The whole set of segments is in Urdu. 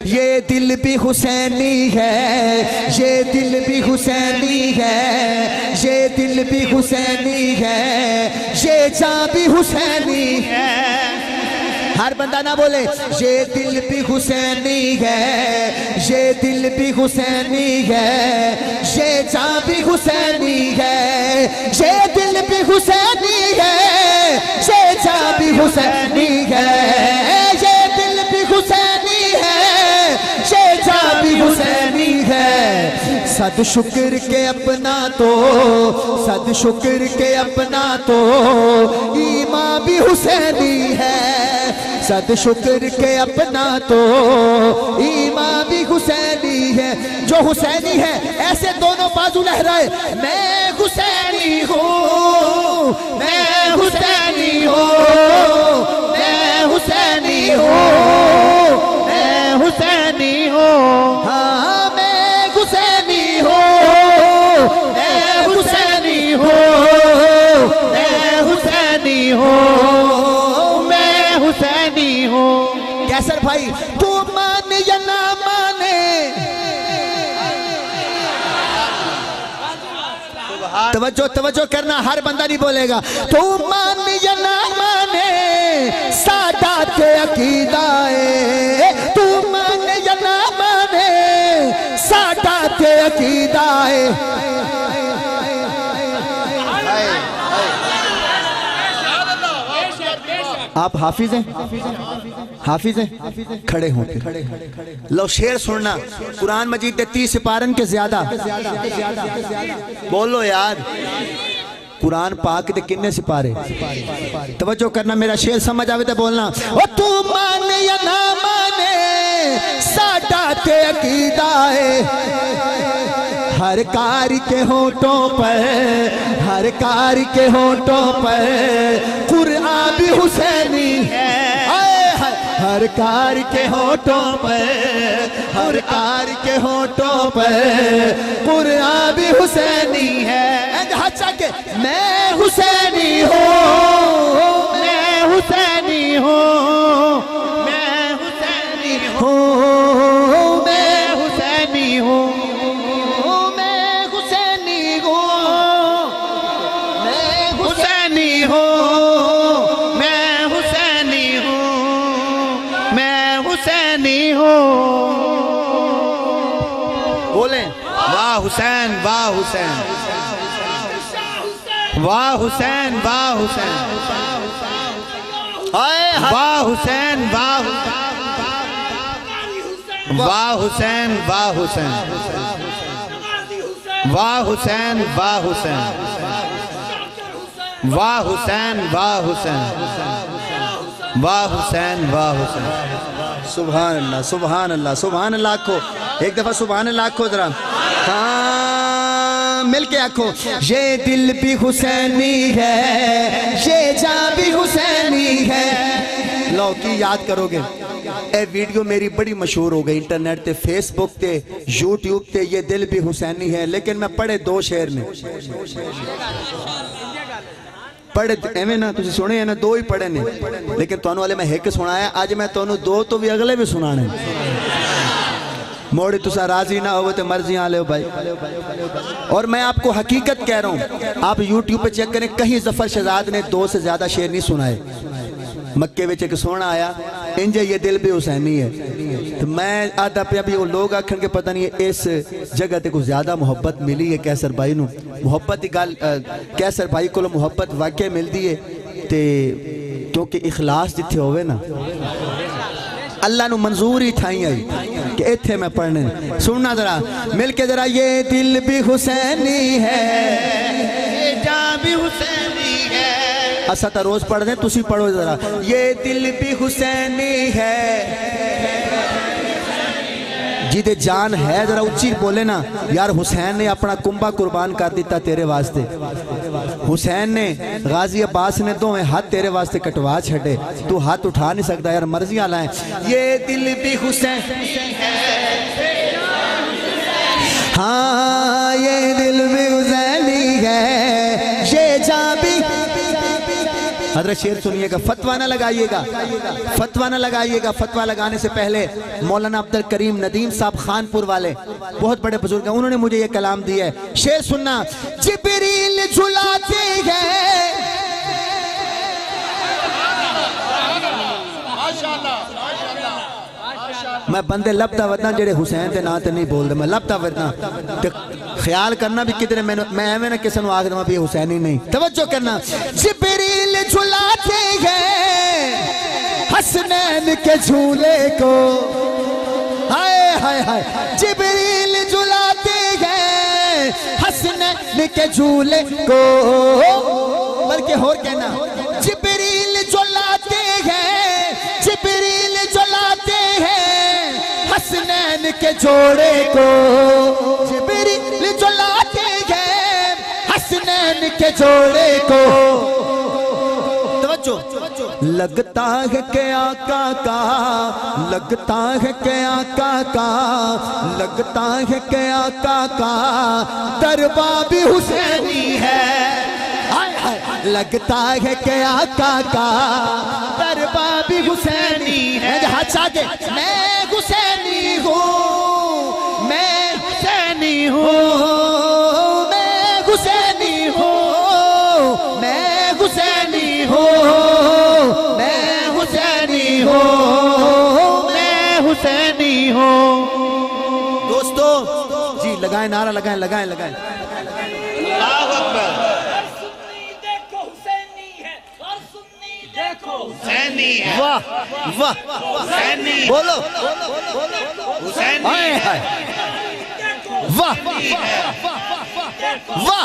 یہ دل بھی حسینی ہے، یہ دل بھی حسینی ہے، یہ دل بھی حسینی ہے، یہ جاں بھی حسینی ہے۔ ہر بندہ نہ بولے یہ دل بھی حسینی ہے، یہ دل بھی حسینی ہے، یہ جاں بھی حسینی ہے، یہ دل بھی حسینی ہے، یہ جاں بھی حسینی ہے، یہ دل بھی حسینی ہے، یہ جاں بھی حسینی ہے۔ صد شکر کے اپنا تو، صد شکر کے اپنا تو ایمان بھی حسینی ہے، صد شکر کے اپنا تو ایمان بھی حسینی ہے۔ جو حسینی ہے ایسے دونوں بازو لہرائے، میں حسینی ہوں، میں حسینی ہوں، میں حسینی ہوں، میں حسینی ہوں، ہاں میں حسینی ہوں، میں حسینی ہوں، میں حسینی ہوں، میں حسینی ہوں۔ کیسر بھائی تو مانے یا نہ مانے، توجہ کرنا، ہر بندہ نہیں بولے گا۔ تو مانے یا نہ مانے سادات عقیدہ ہے، تو مانے یا نہ مانے سادات عقیدہ ہے۔ آپ حافظ ہیں؟ حافظ ہیں؟ کھڑے ہوں پھر لو شعر سننا، قرآن مجید 30 سپارن کے زیادہ بولو یار۔ قرآن پاک دے کنے سپارے؟ توجہ کرنا، میرا شعر سمجھ آوے تے بولنا۔ او تو مانے یا نہ مانے سادات عقیدہ ہے، ہر کاری کے ہونٹوں پر، ہر کاری کے ہونٹوں پر قرآن بھی حسینی ہے، ہر کاری کے ہونٹوں پر، ہر کاری کے ہونٹوں پر قرآن بھی حسینی ہے۔ میں حسینی ہوں، میں حسینی ہوں، میں حسینی ہوں، میں حسینی ہوں، میں حسینی ہوں، میں حسینی ہوں، میں حسینی ہوں، میں حسینی ہوں۔ بولیں واہ حسین، واہ حسین، واہ حسین، واہ حسین، واہ حسین، واہ واہ حسین، واہ حسین، واہ حسین، واہ حسین، واہ حسین، واہ حسین، واہ حسین، واہ حسین۔ سبحان اللہ، سبحان اللہ، سبحان اللہ کو ایک دفعہ سبحان اللہ کو ذرا ہاں مل کے آکھو۔ یہ دل بھی حسینی ہے، یہ جاں بھی حسینی ہے۔ لو کی یاد کرو گے، اے ویڈیو میری بڑی مشہور ہو گئی انٹرنیٹ تے، فیس بک تے، یوٹیوب تے۔ یہ دل بھی حسینی ہے، لیکن میں پڑھے 2 شعر نے پڑھے ایویں نا، تسی سنے ہیں نا، 2 ہی پڑھے نے، لیکن تانوں والے میں ایک سنایا، آج میں تانوں 2 تو بھی اگلے بھی سنانے موڑی تسا راضی نہ ہوئے تو مرضیاں لے ہو بھائی۔ اور میں آپ کو حقیقت کہہ رہا ہوں، آپ یوٹیوب پہ چیک کریں، کہیں ظفر شہزاد نے 2 سے زیادہ شعر نہیں سنائے۔ مکے وچ ایک سونا آیا انجے یہ دل بھی حسینی ہے، تو میں آدھا پہ ابھی وہ لوگ آکھن کے پتہ نہیں اس جگہ تے کو زیادہ محبت ملی ہے کیسر بھائی نو، محبت ہی گال کیسر بھائی کو محبت واقع مل دی ہے تے، کیونکہ اخلاص جتھے ہوئے نا اللہ نو منظور ہی تھائی آئی کہ ایتھے میں پڑھنے۔ سننا ذرا مل کے ذرا، یہ دل بھی حسینی ہے، یہ جاں بھی حسینی ہے۔ اسا تا روز پڑھ دیں، تسی پڑھو ذرا، یہ دل بھی حسینی ہے، جیدے جان ہے ذرا اچھی بولے نا یار۔ حسین نے اپنا کنبہ قربان کر دیتا تیرے واسطے، حسین نے غازی عباس نے 2 ہاتھ تیرے واسطے کٹوا چھڑے، تو ہاتھ اٹھا نہیں سکتا یار، مرضیاں لائیں۔ یہ دل بھی حسین، ہاں یہ دل بھی حسینی ہے، یہ جاں بھی حضرت شیر سنیے گا، فتویٰ نہ لگائیے گا، فتویٰ نہ لگائیے گا۔ فتویٰ لگانے سے پہلے مولانا عبدالکریم ندیم صاحب خانپور والے بہت بڑے بزرگ ہیں، انہوں نے مجھے یہ کلام دیا ہے۔ شیر سننا، جبریل جھلاتے ہیں، میں بندے لبتا ودنا جڑے حسین تے نا تے نہیں بول دے، میں لبتا ودنا خیال کرنا بھی کدھر میں ایویں نہ کسی نو آکھ دواں بھی حسین ہی نہیں، توجہ کرنا۔ جبریل جھلاتے ہیں حسنین کے جھولے کو، ہائے ہائے ہائے، جبریل جھلاتے ہیں حسنین کے جھولے کو، بلکہ اور کہنا، جبریل جھلاتے ہیں، جبریل جھلاتے ہیں حسنین کے جوڑے کو، جبریل جھلاتے ہیں حسنین کے جوڑے کو۔ توجہ، لگتا ہے کہ آقا کا، لگتا ہے کہ آقا کا، لگتا ہے کہ آقا کا دربار بھی حسینی ہے، لگتا ہے کہ آقا کا دربار بھی حسینی ہے۔ ہاتھ آگے، میں حسینی ہوں، میں حسینی ہوں، میں حسینی ہوں، میں حسینی ہوں، میں حسینی ہوں، میں حسینی ہوں۔ دوستو جی لگائیں نعرہ، لگائیں لگائیں لگائیں۔ اللہ اکبر۔ حسینی ہے، واہ واہ، حسینی ہے، بولو، حسینی ہائے ہے، ہائے، واہ واہ،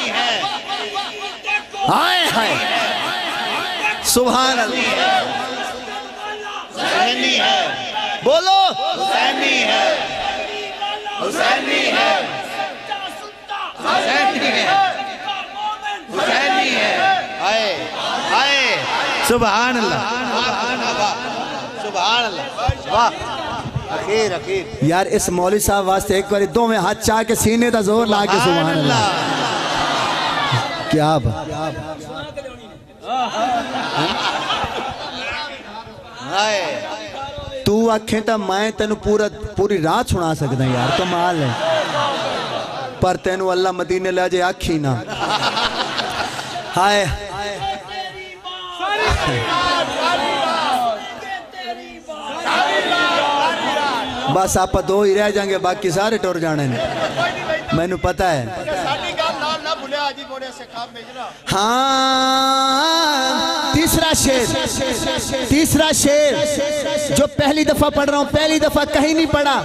ہے، ہائے ہائے، سبحان اللہ، حسینی ہے، بولو، حسینی ہے، حسینی ہے، حسینی ہے، حسینی ہے، آئے آئے، سبحان اللہ، سبحان اللہ، واہ، اخیر اخیر، یار اس مولوی صاحب واسطے ایک باری دو میں ہاتھ چاہ کے سینے دا زور لا کے سبحان اللہ، کیا بات، تو آکھیں تا میں تینو پوری رات سنا سکتا یار، کمال ہے، پر تینو اللہ مدینے لے جے آکھی نا، ہائے بس آپ دو ہی رہ جائیں گے، باقی سارے ٹور جانے نے، میں نو پتہ ہے۔ ہاں تیسرا شیر جو پہلی دفعہ پڑھ رہا ہوں، پہلی دفعہ کہیں نہیں پڑھا،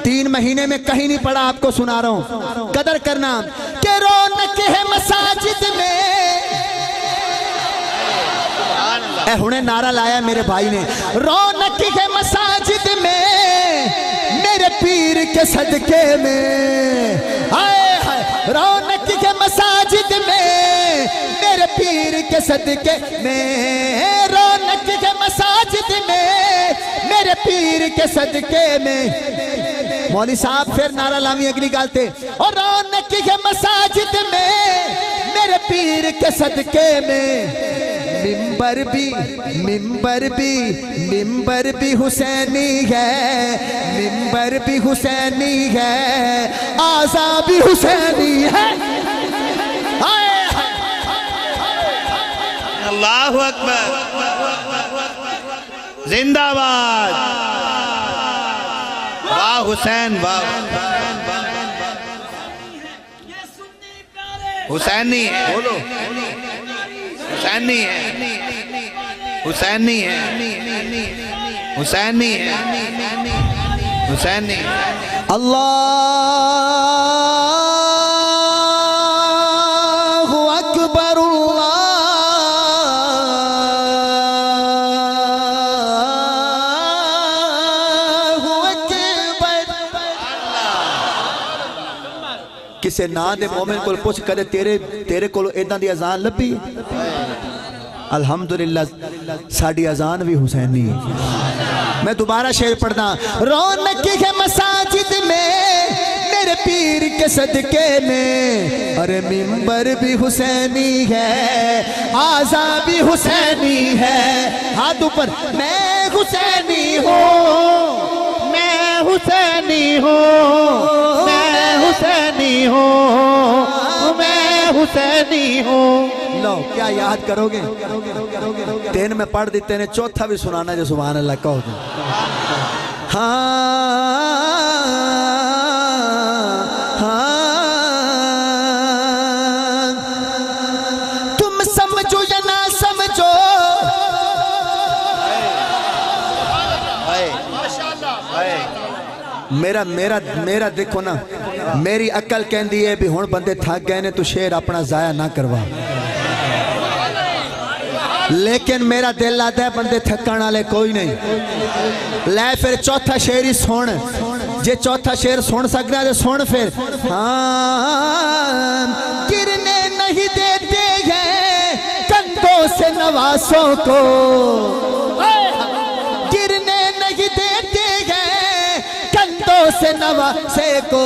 3 مہینے میں کہیں نہیں پڑھا، آپ کو سنا رہا ہوں، قدر کرنا کہ رونق ہے مساجد میں، اے ہنے نعرہ لایا میرے بھائی نے، رونق ہے مساجد میں میرے پیر کے صدقے میں، ہائے ہائے، رونق ہے مساجد میں میرے پیر کے صدقے میں، رونق ہے مساجد میں میرے پیر کے صدقے میں۔ مولوی صاحب پھر نعرہ لامی اگلی گالتے، اور رونق ہے مساجد میں میرے پیر کے صدقے میں، ممبر بھی حسینی ہے، ممبر بھی حسینی ہے، آزا بھی حسینی ہے، اللہ اکبر، زندہ باد، واہ حسین، واہ حسینی ہے، بولو حسینی ہے، حسینی ہے، حسینی ہے، حسینی ہے، اللہ اکبر، اللہ اکبر۔ کسے نا دے مومن کو پوچھ کرے تیرے کو ایدہ دی اذان لبی، الحمدللہ ساڑی اذان بھی حسینی ہے۔ میں دوبارہ شعر پڑھنا، رونق ہے مساجد میں میرے پیر کے صدقے میں، ارے منبر بھی حسینی ہے، آزا بھی حسینی ہے، ہاتھ اوپر، میں حسینی ہوں، میں حسینی ہوں، میں حسینی ہوں، میں حسینی ہوں۔ لو کیا یاد کرو گے؟ تین میں پڑھ دیتے ہیں، چوتھا بھی سنانا جو سبحان اللہ کہو گے۔ تم سمجھو یا نہ سمجھو، میرا دیکھو نا، میری عقل کہندی ہے بھی ہون بندے تھک گئے نے تو شعر اپنا ضائع نہ کروا، لیکن میرا دل آتا ہے بندے تھکن والے کوئی نہیں۔ لے پھر چوتھا شعر ہی سن، جے چوتھا شعر سن سکنا تو سن پھر۔ گرنے نہیں دیتے ہیں کندھوں سے نواسوں کو، گرنے نہیں دیتے ہیں کندھوں سے نواسے کو،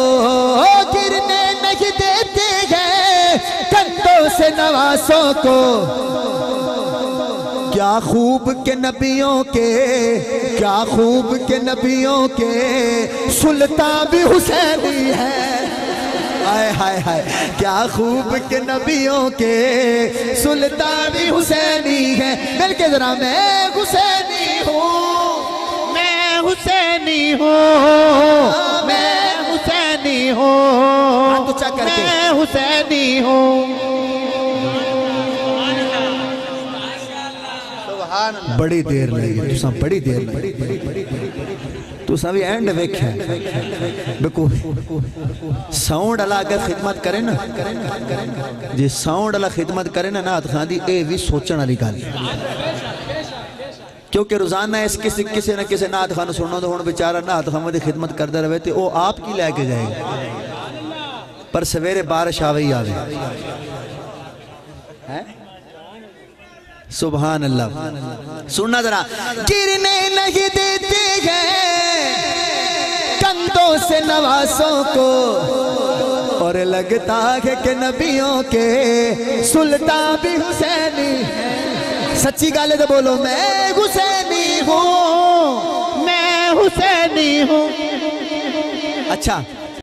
گرنے نہیں دیتے ہیں کندھوں سے نواسوں کو۔ کیا خوب کے نبیوں کے، کیا خوب کے نبیوں کے سلطان بھی حسینی ہے، ہائے ہائے ہائے، کیا خوب کے نبیوں کے سلطان بھی حسینی ہے۔ مل کے ذرا، میں حسینی ہوں، میں حسینی ہوں، میں حسینی ہوں، تو چیک کر کے، میں حسینی ہوں۔ بڑی دیر لگی، تساں بڑی دیر لگی، تساں بھی اینڈ ویکھیا بکو ساؤنڈ اللہ اگر خدمت کرے نا، جی ساؤنڈ اللہ خدمت کرے نا نات خان دی، اے بھی سوچن والی گل، کیونکہ روزانہ اس کسی نہ کسی نات خان سننا تو ہن بیچارہ نات خان دی خدمت کردا رہے تے او آپ کی لے کے جائے گا، پر سویرے بارش آوے ہی آوے۔ سبحان اللہ، سننا ذرا۔ گرنے نہیں دیتے ہیں کندھوں سے نواسوں کو، اور لگتا ہے کہ نبیوں کے سلطان بھی حسینی ہے۔ سچی گالے تو بولو، میں حسینی ہوں، میں حسینی ہوں۔ اچھا